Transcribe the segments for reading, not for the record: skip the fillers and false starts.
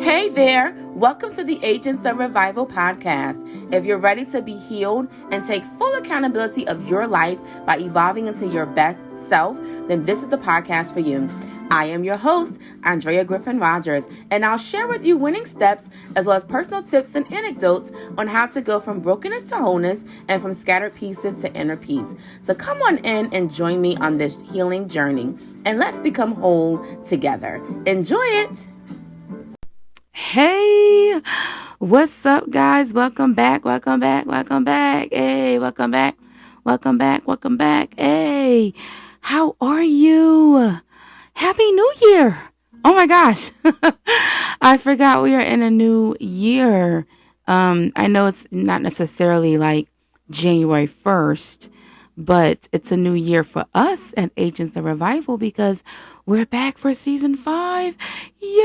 Hey there, welcome to the Agents of Revival podcast. If you're ready to be healed and take full accountability of your life by evolving into your best self, then this is the podcast for you. I am your host, Andrea Griffin Rogers, and I'll share with you winning steps as well as personal tips and anecdotes on how to go from brokenness to wholeness and from scattered pieces to inner peace. So come on in and join me on this healing journey, and let's become whole together. Enjoy it. Hey, what's up, guys? Welcome back. Hey, welcome back. Hey, how are you? Happy New Year. Oh my gosh. I forgot we are in a new year. I know it's not necessarily like January 1st, but it's a new year for us at Agents of Revival because we're back for season 5. Yay!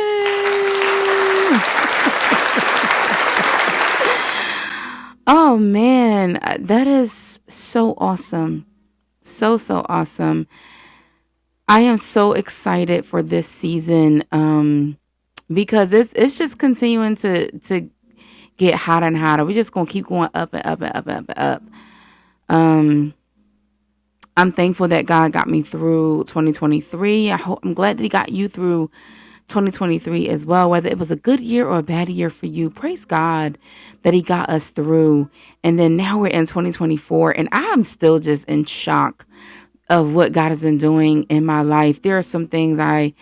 Oh man, that is so awesome. So awesome. I am so excited for this season because it's just continuing to get hotter and hotter. We're just going to keep going up and up and up and up and up. I'm thankful that God got me through 2023. I'm glad that he got you through 2023 as well, whether it was a good year or a bad year for you. Praise God that he got us through. And then now we're in 2024 and I'm still just in shock of what God has been doing in my life. There are some things I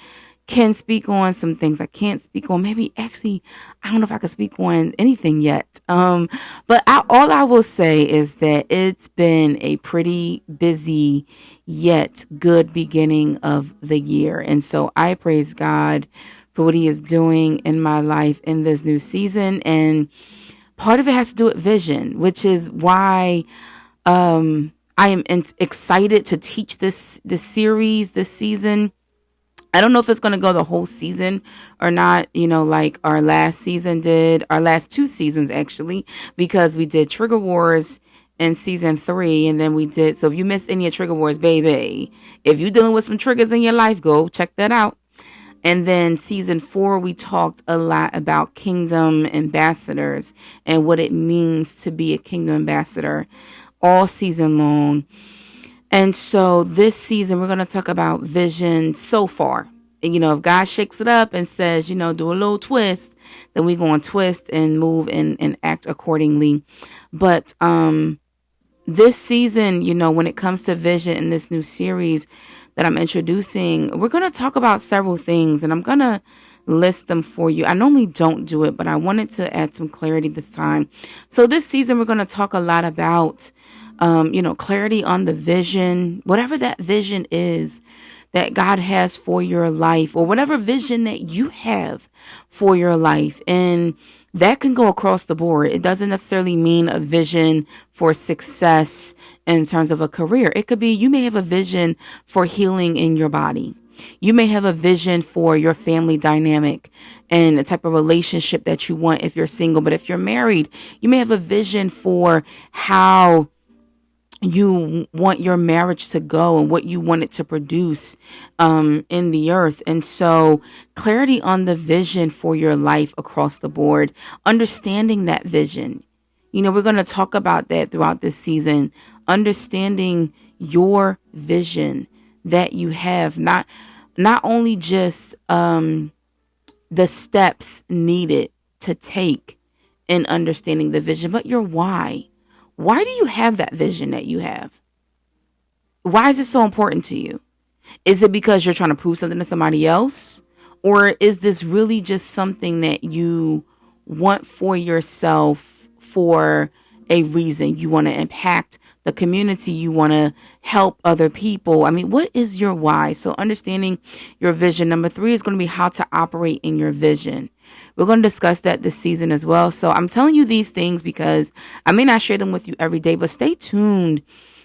can speak on, some things I can't speak on. Maybe actually, I don't know if I can speak on anything yet. But all I will say is that it's been a pretty busy yet good beginning of the year. And so I praise God for what he is doing in my life in this new season. And part of it has to do with vision, which is why, I am excited to teach this series this season. I don't know if it's going to go the whole season or not, like our last season did, our last 2 seasons actually, because we did Trigger Wars in season 3 and then we did. So if you missed any of Trigger Wars, baby, if you're dealing with some triggers in your life, go check that out. And then season 4, we talked a lot about kingdom ambassadors and what it means to be a kingdom ambassador all season long. And so this season, we're going to talk about vision so far. And, if God shakes it up and says, do a little twist, then we're going to twist and move and act accordingly. But this season, when it comes to vision in this new series that I'm introducing, we're going to talk about several things and I'm going to list them for you. I normally don't do it, but I wanted to add some clarity this time. So this season, we're going to talk a lot about clarity on the vision, whatever that vision is that God has for your life, or whatever vision that you have for your life. And that can go across the board. It doesn't necessarily mean a vision for success in terms of a career. It could be, you may have a vision for healing in your body. You may have a vision for your family dynamic and the type of relationship that you want if you're single. But if you're married, you may have a vision for how you want your marriage to go and what you want it to produce in the earth. And so clarity on the vision for your life across the board, understanding that vision. We're going to talk about that throughout this season, understanding your vision that you have, not only just the steps needed to take in understanding the vision, but your why. Why do you have that vision that you have? Why is it so important to you? Is it because you're trying to prove something to somebody else? Or is this really just something that you want for yourself for a reason? You want to impact the community. You want to help other people. I mean, what is your why? So understanding your vision. Number 3 is going to be how to operate in your vision. We're going to discuss that this season as well. So I'm telling you these things because I may not share them with you every day, but stay tuned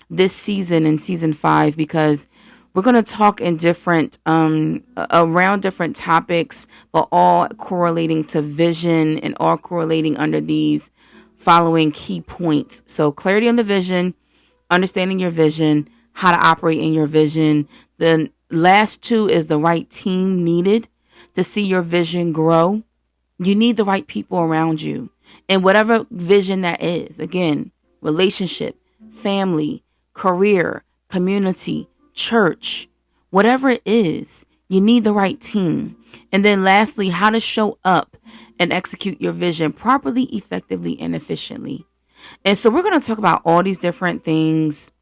this season in season 5, because we're going to talk in different, around different topics, but all correlating to vision and all correlating under these following key points. So clarity on the vision, understanding your vision, how to operate in your vision. The last 2 is the right team needed to see your vision grow. You need the right people around you. And whatever vision that is, again, relationship, family, career, community, church, whatever it is, you need the right team. And then lastly, how to show up and execute your vision properly, effectively, and efficiently. And so we're going to talk about all these different things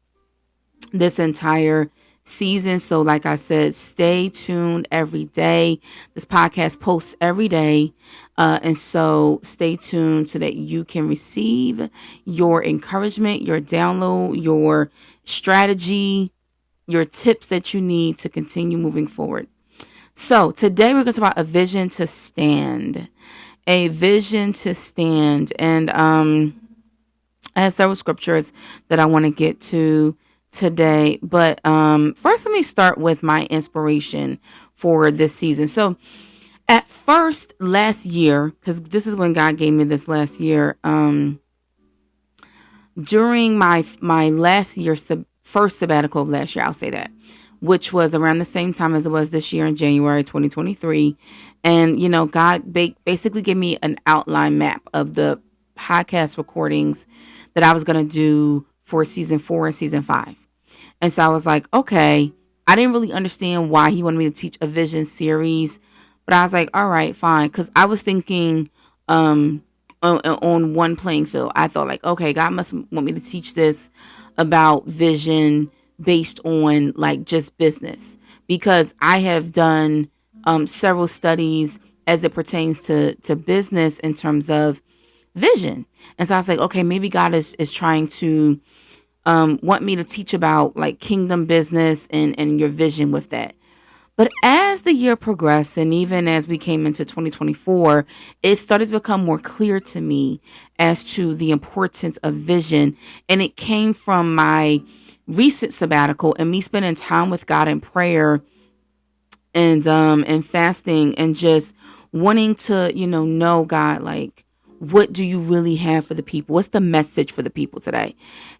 this entire season. So like I said, stay tuned every day. This podcast posts every day. And so stay tuned so that you can receive your encouragement, your download, your strategy, your tips that you need to continue moving forward. So today we're going to talk about a vision to stand. A vision to stand. And I have several scriptures that I want to get to today. But first, let me start with my inspiration for this season. So at first, last year, because this is when God gave me this last year, during my last year, first sabbatical of last year, I'll say that, which was around the same time as it was this year in January 2023. And, God basically gave me an outline map of the podcast recordings that I was going to do for season 4 and season 5. And so I was like, okay, I didn't really understand why he wanted me to teach a vision series, but I was like, all right, fine. Because I was thinking on one playing field. I thought like, okay, God must want me to teach this about vision based on like just business, because I have done several studies as it pertains to business in terms of vision. And so I was like, okay, maybe God is trying to want me to teach about like kingdom business and your vision with that. But as the year progressed, and even as we came into 2024, it started to become more clear to me as to the importance of vision. And it came from my recent sabbatical and me spending time with God in prayer and fasting and just wanting to, know God, like, what do you really have for the people? What's the message for the people today?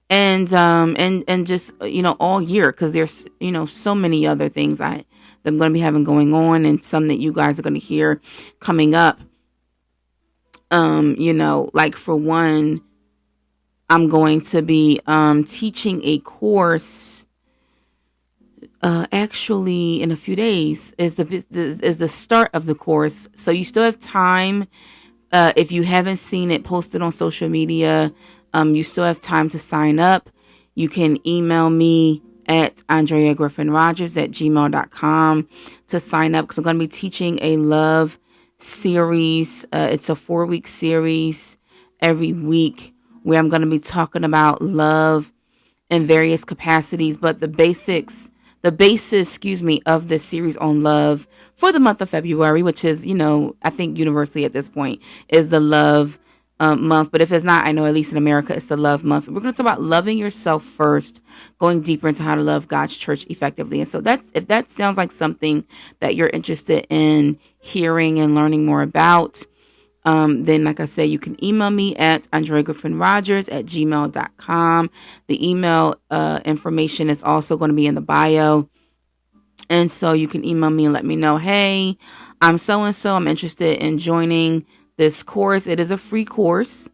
And just, all year, because there's, so many other things that I'm going to be having going on, and some that you guys are going to hear coming up. Like for one, I'm going to be teaching a course actually in a few days is the start of the course. So you still have time. If you haven't seen it posted on social media, you still have time to sign up. You can email me at AndreaGriffinRogers@gmail.com to sign up, because I'm going to be teaching a love series. It's a 4-week series every week where I'm going to be talking about love in various capacities, but the basis, of this series on love for the month of February, which is, I think universally at this point is the love month. But if it's not, I know at least in America, it's the love month. We're going to talk about loving yourself first, going deeper into how to love God's church effectively. And so if that sounds like something that you're interested in hearing and learning more about, then like I said, you can email me at AndreaGriffinRogers@gmail.com. The email information is also going to be in the bio. And so you can email me and let me know, hey, I'm so-and-so. I'm interested in joining this course. It is a free course,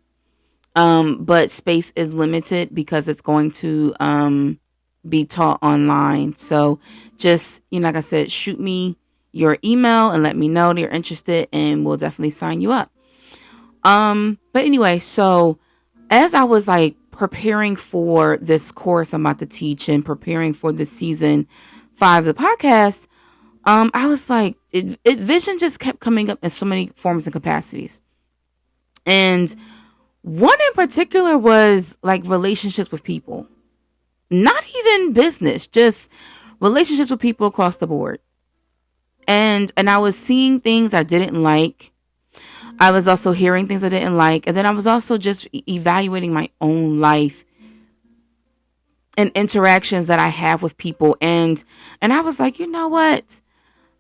but space is limited because it's going to be taught online. So just, like I said, shoot me your email and let me know that you're interested, and we'll definitely sign you up. But anyway, so as I was like preparing for this course I'm about to teach and preparing for this season 5 of the podcast, I was like, vision just kept coming up in so many forms and capacities. And one in particular was like relationships with people, not even business, just relationships with people across the board. And I was seeing things I didn't like. I was also hearing things I didn't like. And then I was also just evaluating my own life and interactions that I have with people. And I was like, you know what?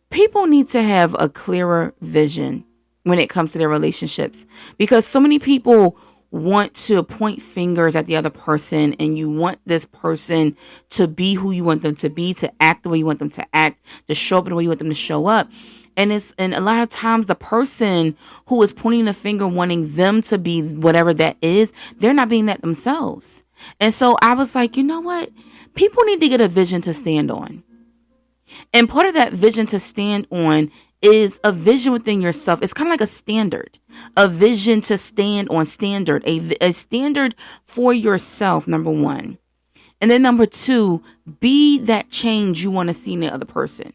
People need to have a clearer vision when it comes to their relationships, because so many people want to point fingers at the other person, and you want this person to be who you want them to be, to act the way you want them to act, to show up the way you want them to show up. And a lot of times the person who is pointing the finger, wanting them to be whatever that is, they're not being that themselves. And so I was like, you know what? People need to get a vision to stand on. And part of that vision to stand on is a vision within yourself. It's kind of like a standard, a vision to stand on, standard, a standard for yourself, number one. And then number two, be that change you want to see in the other person.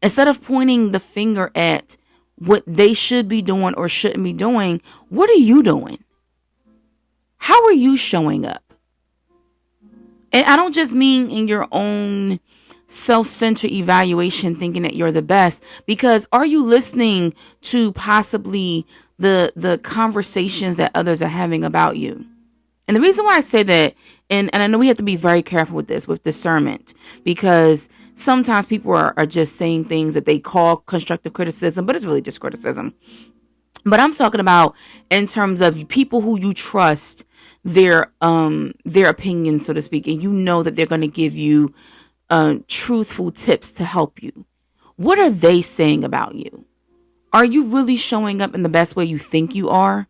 Instead of pointing the finger at what they should be doing or shouldn't be doing, what are you doing? How are you showing up? And I don't just mean in your own self-centered evaluation, thinking that you're the best, because are you listening to possibly the conversations that others are having about you? And the reason why I say that, and I know we have to be very careful with this, with discernment, because sometimes people are just saying things that they call constructive criticism, but it's really just criticism. But I'm talking about in terms of people who you trust their opinion, so to speak, and you know that they're going to give you truthful tips to help you. What are they saying about you? Are you really showing up in the best way you think you are?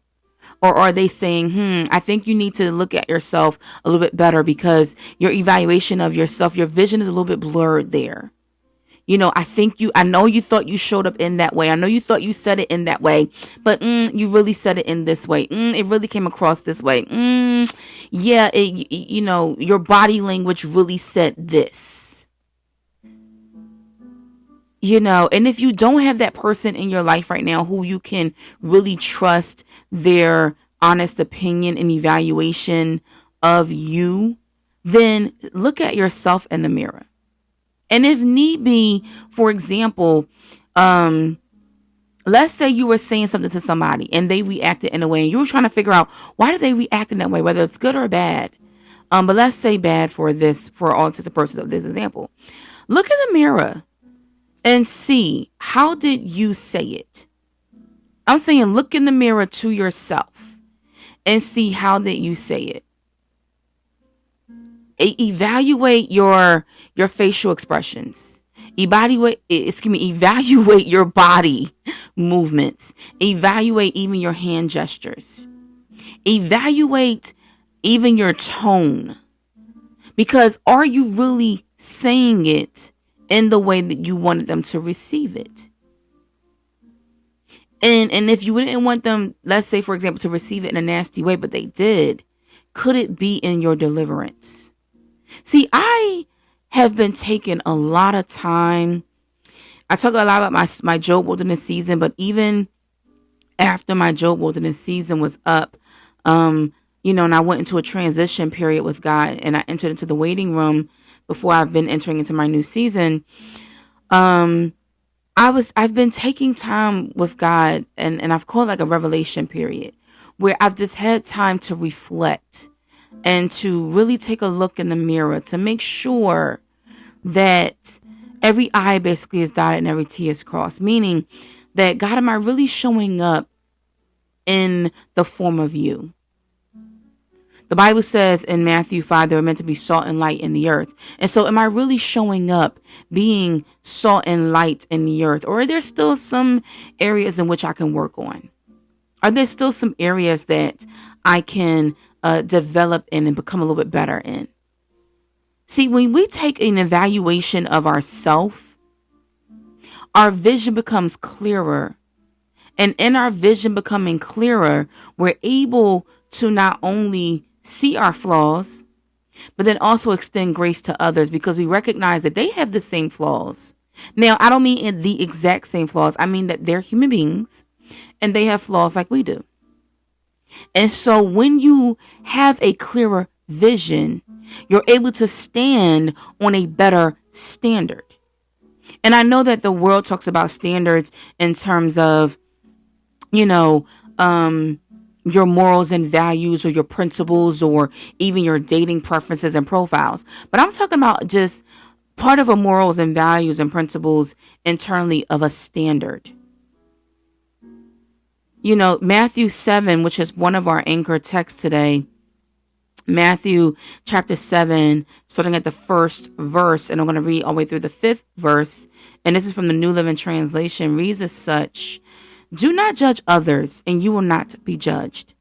Or are they saying, I think you need to look at yourself a little bit better because your evaluation of yourself, your vision is a little bit blurred there. You know, I know you thought you showed up in that way. I know you thought you said it in that way, but you really said it in this way. It really came across this way. Yeah, your body language really said this. And if you don't have that person in your life right now who you can really trust their honest opinion and evaluation of you, then look at yourself in the mirror. And if need be, for example, let's say you were saying something to somebody and they reacted in a way and you were trying to figure out why do they react in that way, whether it's good or bad. But let's say bad for all intents and purposes of this example. Look in the mirror and see, how did you say it? I'm saying look in the mirror to yourself and see how did you say it. Evaluate your facial expressions. Evaluate your body movements. Evaluate even your hand gestures. Evaluate even your tone. Because are you really saying it in the way that you wanted them to receive it? And if you didn't want them, let's say, for example, to receive it in a nasty way, but they did, could it be in your deliverance? See, I have been taking a lot of time. I talk a lot about my Job Wilderness season, but even after my Job Wilderness season was up, and I went into a transition period with God and I entered into the waiting room before I've been entering into my new season. I've been taking time with God and I've called it like a revelation period where I've just had time to reflect and to really take a look in the mirror to make sure that every I basically is dotted and every T is crossed. Meaning that, God, am I really showing up in the form of you? The Bible says in Matthew 5, they were meant to be salt and light in the earth. And so am I really showing up being salt and light in the earth? Or are there still some areas in which I can work on? Are there still some areas that I can develop in and become a little bit better in? See, when we take an evaluation of ourselves, our vision becomes clearer. And in our vision becoming clearer, we're able to not only see our flaws, but then also extend grace to others because we recognize that they have the same flaws. Now, I don't mean in the exact same flaws. I mean that they're human beings and they have flaws like we do. And so when you have a clearer vision, you're able to stand on a better standard. And I know that the world talks about standards in terms of, your morals and values or your principles or even your dating preferences and profiles. But I'm talking about just part of a morals and values and principles internally of a standard. Matthew 7, which is one of our anchor texts today. Matthew chapter 7, starting at the first verse, and I'm going to read all the way through the 5th verse. And this is from the New Living Translation, reads as such: "Do not judge others, and you will not be judged.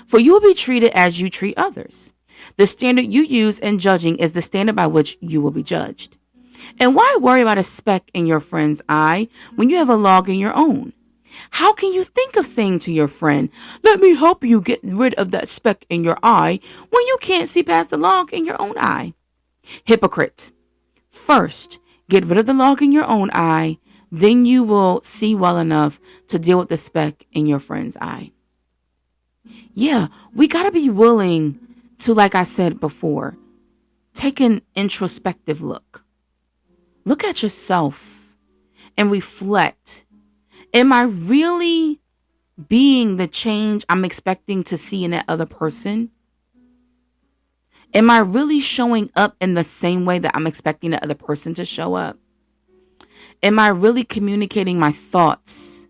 For you will be treated as you treat others. The standard you use in judging is the standard by which you will be judged. And why worry about a speck in your friend's eye when you have a log in your own? How can you think of saying to your friend, 'Let me help you get rid of that speck in your eye,' when you can't see past the log in your own eye? Hypocrite! First, get rid of the log in your own eye, then you will see well enough to deal with the speck in your friend's eye." Yeah, we got to be willing to, like I said before, take an introspective look. Look at yourself and reflect. Am I really being the change I'm expecting to see in that other person? Am I really showing up in the same way that I'm expecting the other person to show up? Am I really communicating my thoughts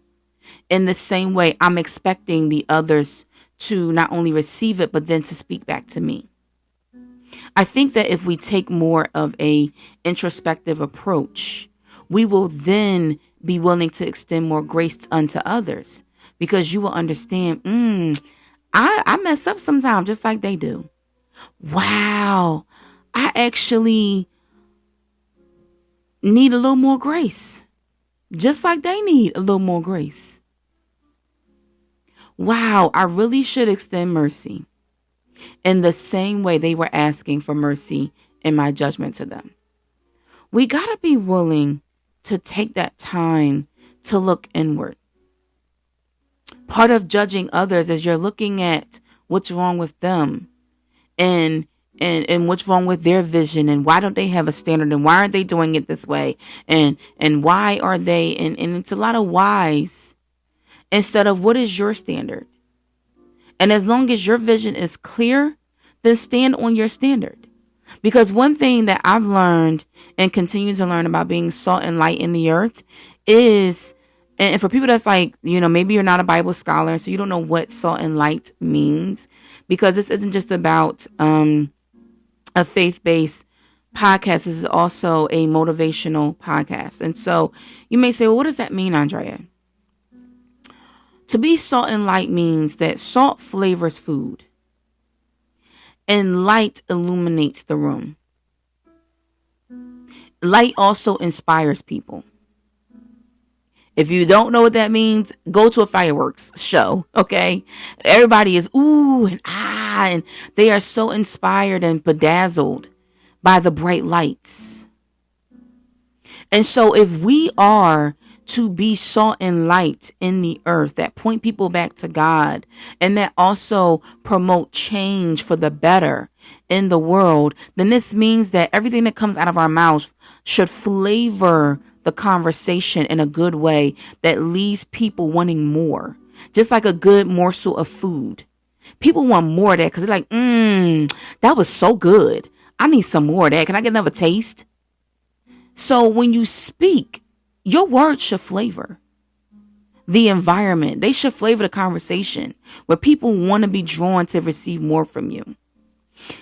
in the same way I'm expecting the others to not only receive it, but then to speak back to me? I think that if we take more of a introspective approach, we will then be willing to extend more grace unto others, because you will understand, I mess up sometimes just like they do. Wow, I actually need a little more grace, just like they need a little more grace. Wow, I really should extend mercy in the same way they were asking for mercy in my judgment to them. We got to be willing to take that time to look inward. Part of judging others is you're looking at what's wrong with them and what's wrong with their vision, and why don't they have a standard, and why aren't they doing it this way, and why are they, and it's a lot of whys instead of what is your standard. And as long as your vision is clear, then stand on your standard. Because one thing that I've learned and continue to learn about being salt and light in the earth is, and for people that's like, maybe you're not a Bible scholar, so you don't know what salt and light means, because this isn't just about a faith-based podcast. This is also a motivational podcast. And so you may say, well, what does that mean, Andrea? To be salt and light means that salt flavors food and light illuminates the room. Light also inspires people. If you don't know what that means, go to a fireworks show, okay? Everybody is ooh and ah, and they are so inspired and bedazzled by the bright lights. And so if we are to be salt and light in the earth that point people back to God, and that also promote change for the better in the world, then this means that everything that comes out of our mouths should flavor the conversation in a good way that leaves people wanting more. Just like a good morsel of food. People want more of that because they're like, that was so good. I need some more of that. Can I get another taste? So when you speak, your words should flavor the environment. They should flavor the conversation where people want to be drawn to receive more from you.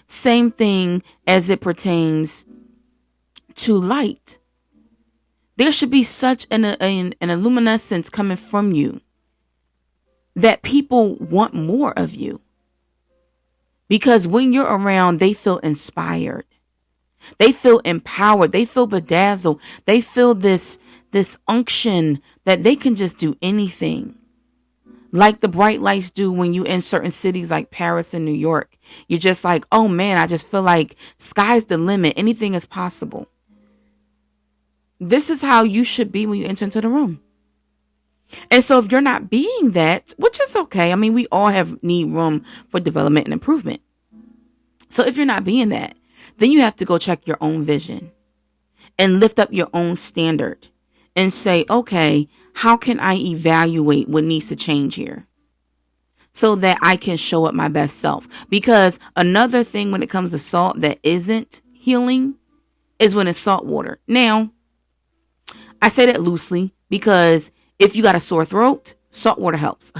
Same thing as it pertains to light. There should be such an illuminescence coming from you that people want more of you. Because when you're around, they feel inspired. They feel empowered. They feel bedazzled. They feel this unction that they can just do anything. Like the bright lights do when you in certain cities like Paris and New York. You're just like, oh man, I just feel like sky's the limit. Anything is possible. This is how you should be when you enter into the room. And so if you're not being that, which is okay. I mean, we all need room for development and improvement. So if you're not being that, then you have to go check your own vision and lift up your own standard and say, okay, how can I evaluate what needs to change here so that I can show up my best self? Because another thing when it comes to salt that isn't healing is when it's salt water. Now, I say that loosely because if you got a sore throat, salt water helps.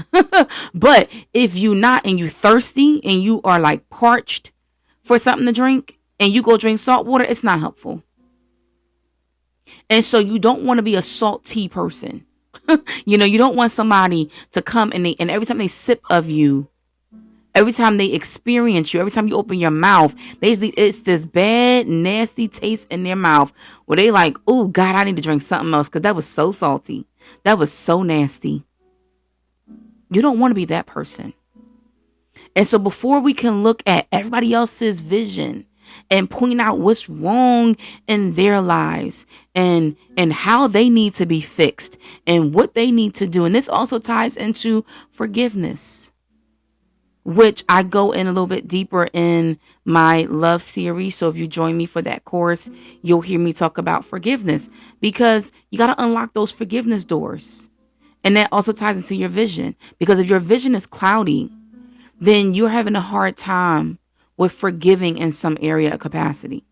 But if you're not and you thirsty and you are like parched for something to drink and you go drink salt water, it's not helpful. And so you don't want to be a salty person. You don't want somebody to come and every time they sip of you, every time they experience you, every time you open your mouth, it's this bad, nasty taste in their mouth where they like, oh God, I need to drink something else because that was so salty. That was so nasty. You don't want to be that person. And so before we can look at everybody else's vision and point out what's wrong in their lives and how they need to be fixed and what they need to do. And this also ties into forgiveness, which I go in a little bit deeper in my love series. So if you join me for that course, you'll hear me talk about forgiveness because you got to unlock those forgiveness doors. And that also ties into your vision, because if your vision is cloudy, then you're having a hard time with forgiving in some area of capacity.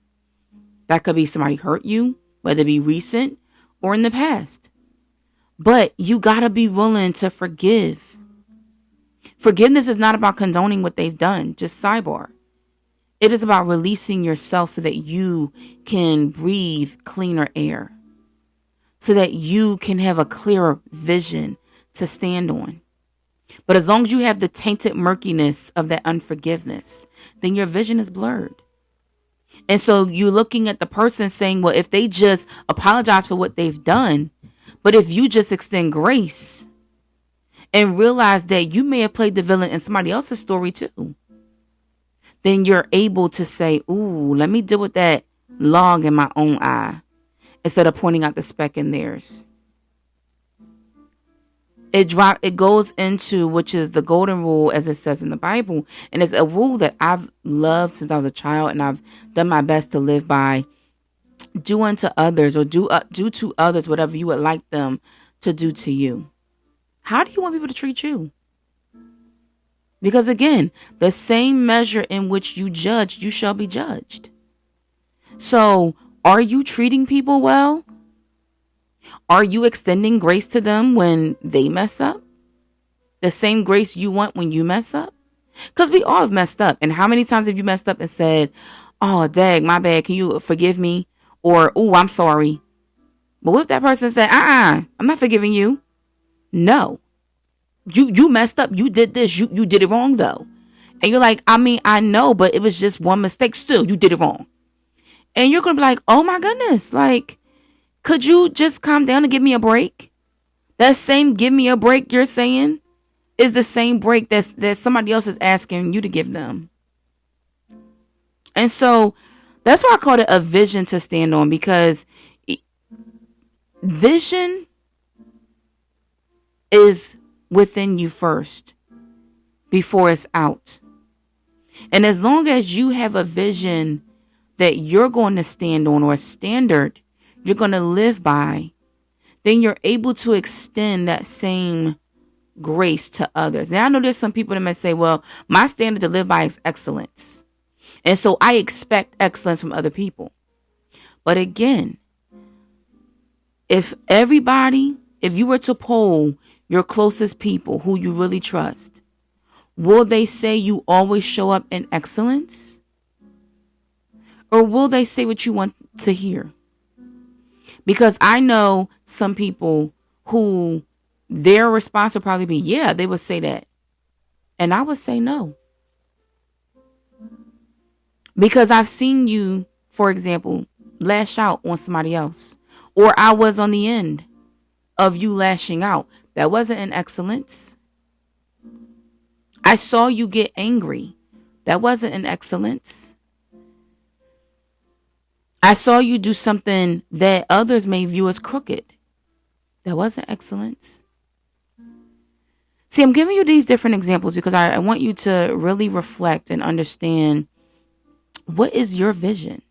That could be somebody hurt you, whether it be recent or in the past. But you got to be willing to forgive. Forgiveness is not about condoning what they've done, just sidebar. It is about releasing yourself so that you can breathe cleaner air, so that you can have a clearer vision to stand on. But as long as you have the tainted murkiness of that unforgiveness, then your vision is blurred. And so you're looking at the person saying, well, if they just apologize for what they've done, but if you just extend grace and realize that you may have played the villain in somebody else's story too, then you're able to say, ooh, let me deal with that log in my own eye instead of pointing out the speck in theirs. It goes into, which is the golden rule, as it says in the Bible. And it's a rule that I've loved since I was a child, and I've done my best to live by. Do unto others, or do to others whatever you would like them to do to you. How do you want people to treat you? Because again, the same measure in which you judge, you shall be judged. So, are you treating people well? Are you extending grace to them when they mess up? The same grace you want when you mess up? Because we all have messed up. And how many times have you messed up and said, oh, dag, my bad, can you forgive me? Or, oh, I'm sorry. But what if that person said, I'm not forgiving you? No. You messed up. You did this. You did it wrong, though. And you're like, I know, but it was just one mistake. Still, you did it wrong. And you're going to be like, oh, my goodness. Like, could you just calm down and give me a break? That same give me a break you're saying is the same break that somebody else is asking you to give them. And so that's why I call it a vision to stand on, because vision is within you first before it's out. And as long as you have a vision that you're going to stand on, or a standard you're going to live by, then you're able to extend that same grace to others. Now, I know there's some people that may say, well, my standard to live by is excellence. And so I expect excellence from other people. But again, if you were to poll your closest people who you really trust, will they say you always show up in excellence? Or will they say what you want to hear? Because I know some people who their response would probably be, yeah, they would say that. And I would say no. Because I've seen you, for example, lash out on somebody else. Or I was on the end of you lashing out. That wasn't an excellence. I saw you get angry. That wasn't an excellence. I saw you do something that others may view as crooked. That wasn't excellence. See, I'm giving you these different examples because I want you to really reflect and understand, what is your vision?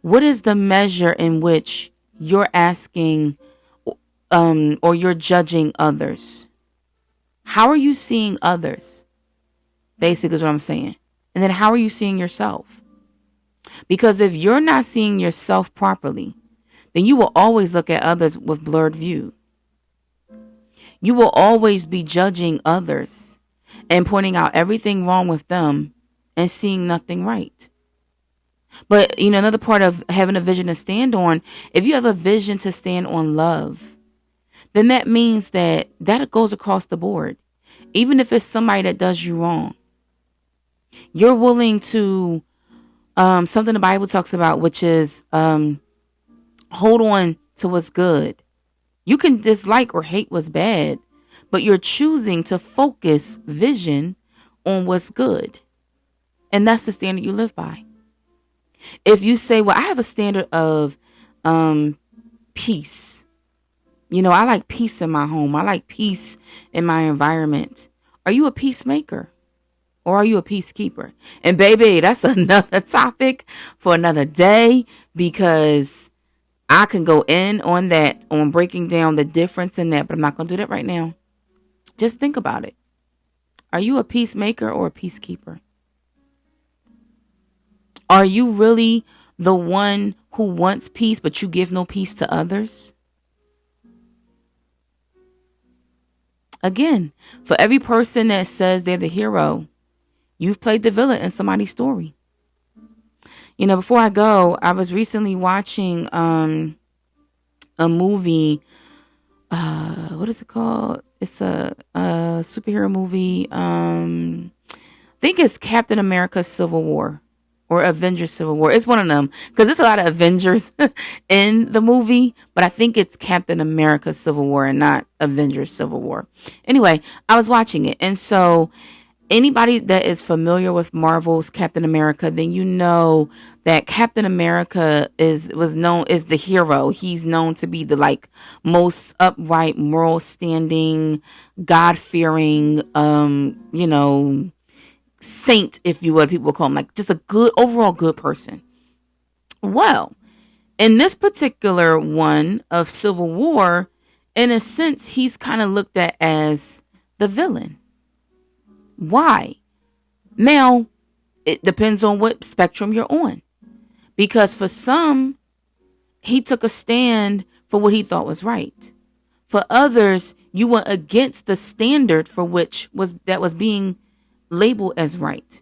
What is the measure in which you're asking or you're judging others? How are you seeing others? Basically is what I'm saying. And then how are you seeing yourself? Because if you're not seeing yourself properly, then you will always look at others with blurred view. You will always be judging others and pointing out everything wrong with them and seeing nothing right. But, another part of having a vision to stand on, if you have a vision to stand on love, then that means that goes across the board. Even if it's somebody that does you wrong, you're willing to, something the Bible talks about, which is, hold on to what's good. You can dislike or hate what's bad, but you're choosing to focus vision on what's good. And that's the standard you live by. If you say, well, I have a standard of peace. I like peace in my home. I like peace in my environment. Are you a peacemaker or are you a peacekeeper? And baby, that's another topic for another day, because I can go in on that, on breaking down the difference in that, but I'm not going to do that right now. Just think about it. Are you a peacemaker or a peacekeeper? Are you really the one who wants peace, but you give no peace to others? Again, for every person that says they're the hero, you've played the villain in somebody's story. Before I go, I was recently watching a movie. What is it called? It's a superhero movie. I think it's Captain America Civil War or Avengers Civil War. It's one of them, because there's a lot of Avengers in the movie, but I think it's Captain America Civil War and not Avengers Civil War. Anyway, I was watching it, and so anybody that is familiar with Marvel's Captain America, then you know that Captain America was known as the hero. He's known to be the most upright, moral standing, God-fearing, saint, if you would, people call him, just a good, overall good person. Well, in this particular one of Civil War, in a sense, he's kind of looked at as the villain. Why? Now, it depends on what spectrum you're on. Because for some, he took a stand for what he thought was right. For others, you went against the standard for that was being labeled as right.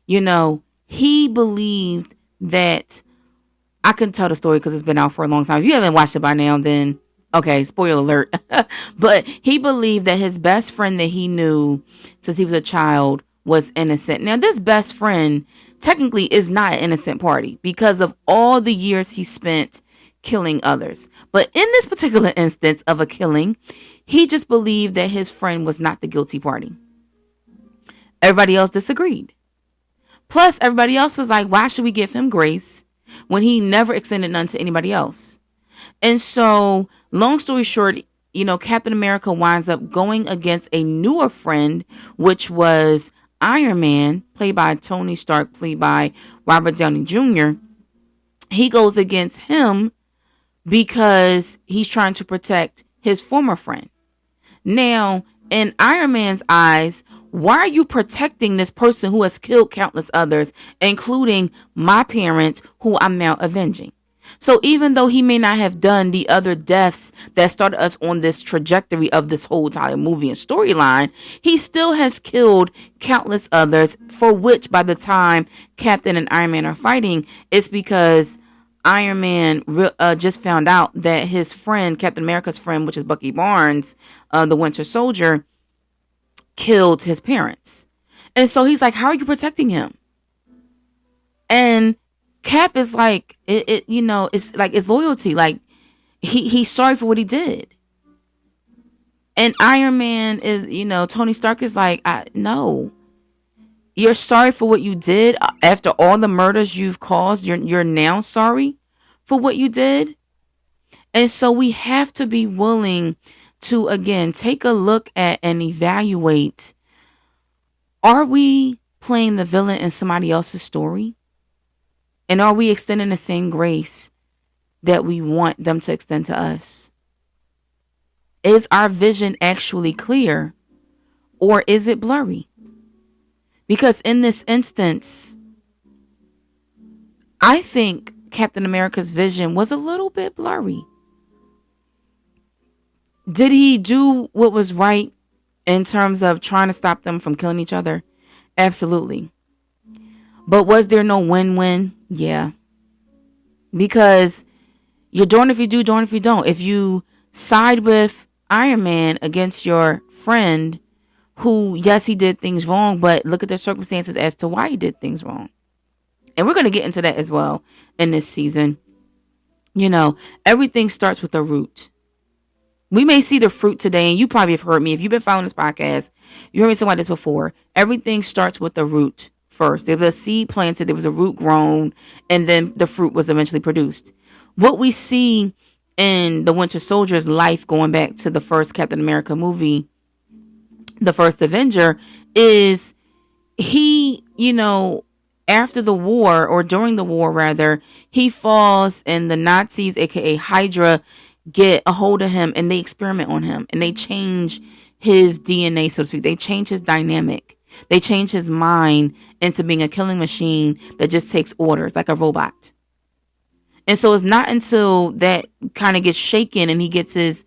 He believed that, I can tell the story because it's been out for a long time. If you haven't watched it by now, then okay, spoiler alert. But he believed that his best friend that he knew since he was a child was innocent. Now, this best friend technically is not an innocent party because of all the years he spent killing others. But in this particular instance of a killing, he just believed that his friend was not the guilty party. Everybody else disagreed. Plus, everybody else was like, why should we give him grace when he never extended none to anybody else? And so, long story short, Captain America winds up going against a newer friend, which was Iron Man, played by Tony Stark, played by Robert Downey Jr. He goes against him because he's trying to protect his former friend. Now, in Iron Man's eyes, why are you protecting this person who has killed countless others, including my parents, who I'm now avenging? So even though he may not have done the other deaths that started us on this trajectory of this whole entire movie and storyline, he still has killed countless others, for which by the time Captain and Iron Man are fighting, it's because Iron Man just found out that his friend, Captain America's friend, which is Bucky Barnes, the Winter Soldier, killed his parents. And so he's like, how are you protecting him? And Cap is like, it's like, it's loyalty. Like, he's sorry for what he did. And Iron Man is, Tony Stark is like, no, you're sorry for what you did after all the murders you've caused. You're now sorry for what you did. And so we have to be willing to, again, take a look at and evaluate, are we playing the villain in somebody else's story? And are we extending the same grace that we want them to extend to us? Is our vision actually clear, or is it blurry? Because in this instance, I think Captain America's vision was a little bit blurry. Did he do what was right in terms of trying to stop them from killing each other? Absolutely. But was there no win-win? Yeah. Because you're doing if you do, doing if you don't. If you side with Iron Man against your friend who, yes, he did things wrong, but look at the circumstances as to why he did things wrong. And we're going to get into that as well in this season. You know, everything starts with a root. We may see the fruit today, and you probably have heard me. If you've been following this podcast, you heard me talk about this before. Everything starts with the root first. There was a seed planted, there was a root grown, and then the fruit was eventually produced. What we see in the Winter Soldier's life, going back to the first Captain America movie, the first Avenger, is he, after the war, or during the war rather, he falls and the Nazis, aka Hydra, get a hold of him and they experiment on him and they change his DNA, so to speak. They change his dynamic. They change his mind into being a killing machine that just takes orders like a robot. And so it's not until that kind of gets shaken and he gets his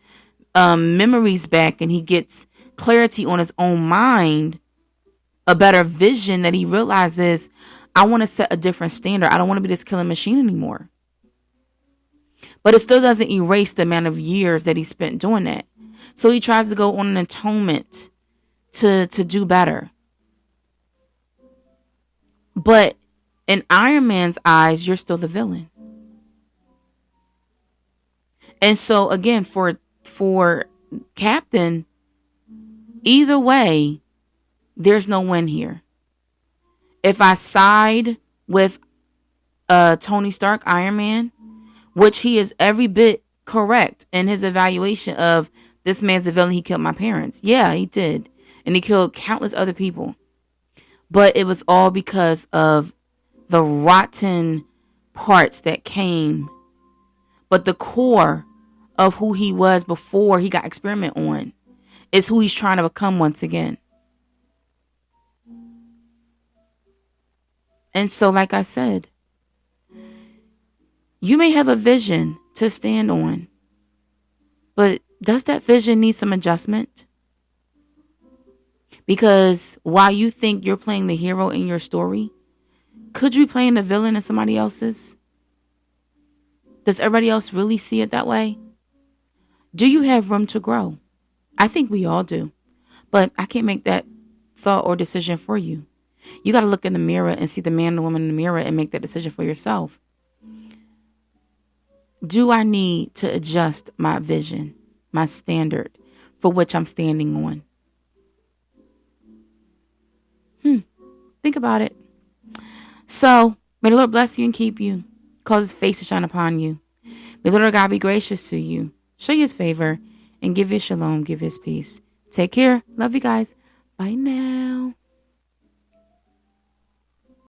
memories back and he gets clarity on his own mind, a better vision, that he realizes, I want to set a different standard. I don't want to be this killing machine anymore. But it still doesn't erase the amount of years that he spent doing that. So he tries to go on an atonement to do better. But in Iron Man's eyes, you're still the villain. And so again, for Captain, either way, there's no win here. If I side with Tony Stark, Iron Man, which he is every bit correct in his evaluation of, this man's the villain, he killed my parents. Yeah, he did. And he killed countless other people. But it was all because of the rotten parts that came. But the core of who he was before he got experimented on is who he's trying to become once again. And so, like I said, you may have a vision to stand on, but does that vision need some adjustment? Because while you think you're playing the hero in your story, could you be playing the villain in somebody else's? Does everybody else really see it that way? Do you have room to grow? I think we all do, but I can't make that thought or decision for you. You got to look in the mirror and see the man or woman in the mirror and make that decision for yourself. Do I need to adjust my vision, my standard for which I'm standing on? Think about it. So, may the Lord bless you and keep you, cause his face to shine upon you. May the Lord God be gracious to you, show you his favor, and give you shalom, give you his peace. Take care. Love you guys. Bye now.